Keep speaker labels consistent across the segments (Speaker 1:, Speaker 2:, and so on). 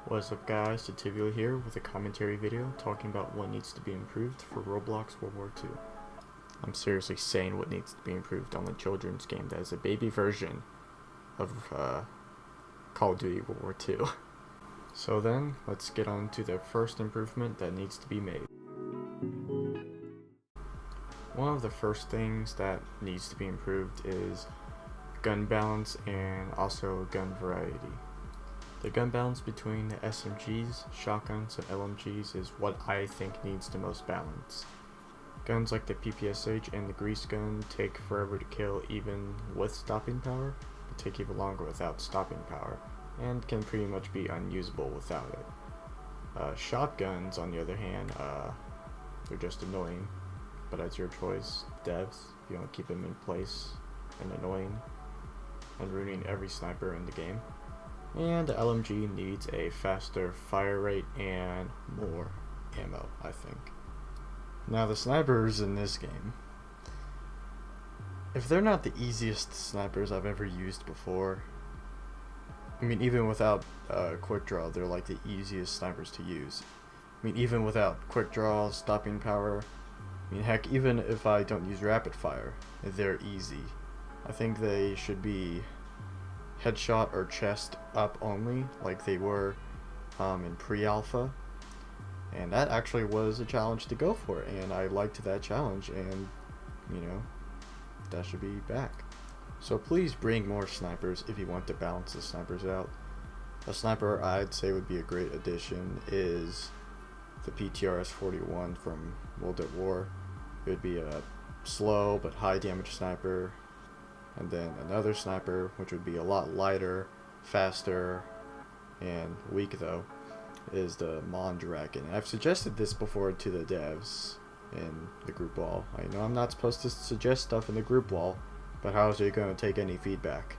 Speaker 1: What's up guys, Titibio here with a commentary video talking about what needs to be improved for Roblox World War II. I'm seriously saying what needs to be improved on the children's game that is a baby version of Call of Duty World War II. So then, let's get on to the first improvement that needs to be made. One of the first things that needs to be improved is gun balance and also gun variety. The gun balance between the SMGs, shotguns, and LMGs is what I think needs the most balance. Guns like the PPSH and the grease gun take forever to kill even with stopping power, but take even longer without stopping power, and can pretty much be unusable without it. Shotguns, on the other hand, they're just annoying, but that's your choice, devs. If you want to keep them in place and annoying and ruining every sniper in the game. And the LMG needs a faster fire rate and more ammo, I think. Now the snipers in this game, if they're not the easiest snipers I've ever used before, I mean even without quick draw, they're like the easiest snipers to use. I mean even without quick draw, stopping power, I mean heck, even if I don't use rapid fire, they're easy. I think they should be headshot or chest up only, like they were in pre-alpha, and that actually was a challenge to go for, and I liked that challenge, and you know, that should be back. So please bring more snipers if you want to balance the snipers out. A sniper I'd say would be a great addition is the PTRS-41 from World at War. It would be a slow but high damage sniper. And then another sniper, which would be a lot lighter, faster, and weak though, is the Mondragon. I've suggested this before to the devs in the group wall. I know I'm not supposed to suggest stuff in the group wall, but how is it going to take any feedback?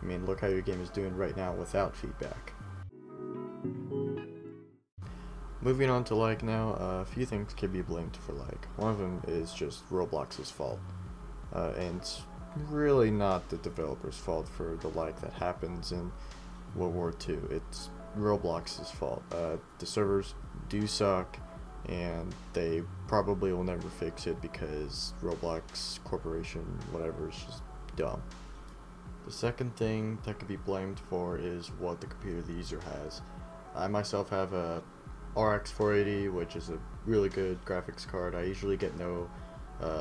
Speaker 1: I mean, look how your game is doing right now without feedback. Moving on to lag now, a few things can be blamed for lag. One of them is just Roblox's fault, and it's really not the developer's fault for the lag that happens in World War II. It's Roblox's fault. The servers do suck, and they probably will never fix it because Roblox Corporation, whatever, is just dumb. The second thing that could be blamed for is what the computer the user has. I myself have a RX 480, which is a really good graphics card. I usually get no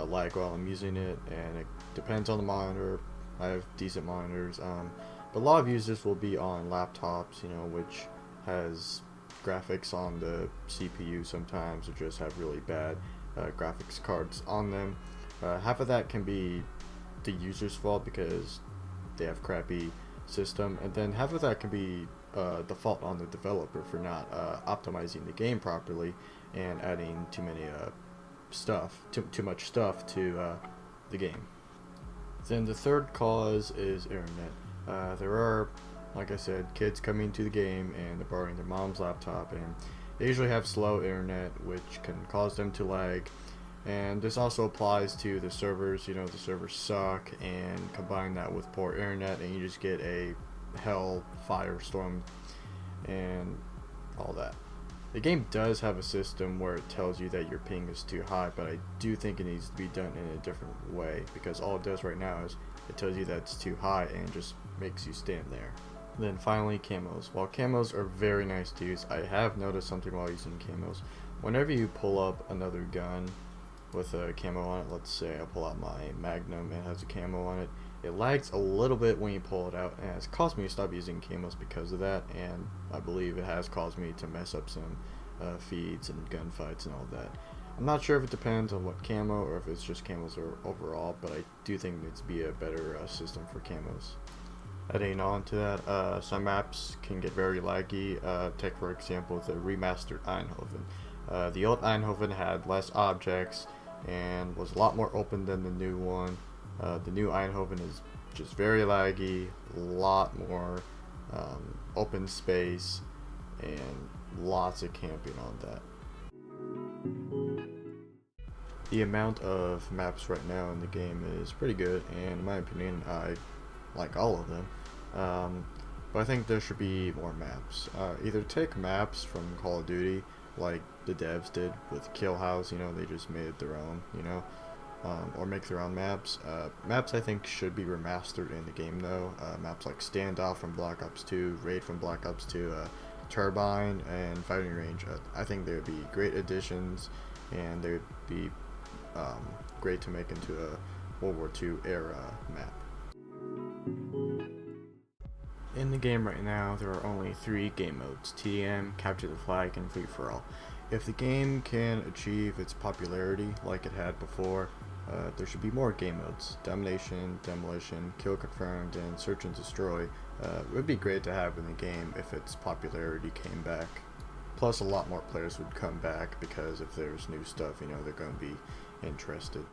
Speaker 1: lag while I'm using it, and it depends on the monitor. I have decent monitors, but a lot of users will be on laptops, you know, which has graphics on the CPU sometimes, or just have really bad graphics cards on them. Half of that can be the user's fault because they have crappy system, and then half of that can be the fault on the developer for not optimizing the game properly and adding too many too much stuff to the game. Then the third cause is internet. There are, like I said, kids coming to the game and they're borrowing their mom's laptop, and they usually have slow internet, which can cause them to lag. And this also applies to the servers. You know, the servers suck, and combine that with poor internet, and you just get a hell firestorm and all that. The game does have a system where it tells you that your ping is too high, but I do think it needs to be done in a different way, because all it does right now is it tells you that it's too high and just makes you stand there. Then finally, camos. While camos are very nice to use, I have noticed something while using camos. Whenever you pull up another gun with a camo on it, let's say I pull out my Magnum and it has a camo on it, it lags a little bit when you pull it out, and it's caused me to stop using camos because of that, and I believe it has caused me to mess up some feeds and gunfights and all that. I'm not sure if it depends on what camo or if it's just camos or overall, but I do think there needs to be a better system for camos. Adding on to that, some maps can get very laggy. Take for example the remastered Eindhoven. The old Eindhoven had less objects and was a lot more open than the new one. The new Eindhoven is just very laggy, a lot more open space, and lots of camping on that. The amount of maps right now in the game is pretty good, and in my opinion I like all of them. but I think there should be more maps. Either take maps from Call of Duty, like the devs did with Kill House, they just made their own, or make their own maps. Maps I think should be remastered in the game though. Maps like Standoff from Black Ops 2, Raid from Black Ops 2, Turbine, and Fighting Range. I think they would be great additions, and they would be great to make into a World War II era map. In the game right now, there are only 3 game modes: TDM, Capture the Flag, and Free for All. If the game can achieve its popularity like it had before, there should be more game modes. Domination, Demolition, Kill Confirmed, and Search and Destroy would be great to have in the game if its popularity came back. Plus, a lot more players would come back because if there's new stuff, they're going to be interested.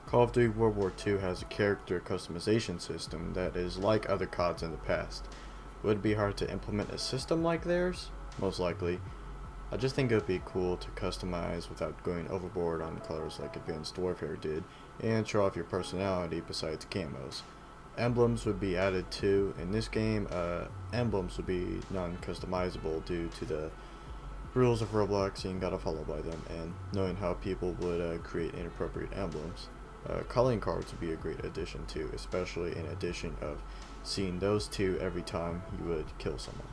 Speaker 1: Call of Duty World War II has a character customization system that is like other CODs in the past. Would it be hard to implement a system like theirs? Most likely. I just think it would be cool to customize without going overboard on colors like Advanced Warfare did, and show off your personality besides camos. Emblems would be added too. In this game, emblems would be non-customizable due to the rules of Roblox being gotta follow by them, and knowing how people would create inappropriate emblems. Calling cards would be a great addition too, especially in addition of seeing those two every time you would kill someone.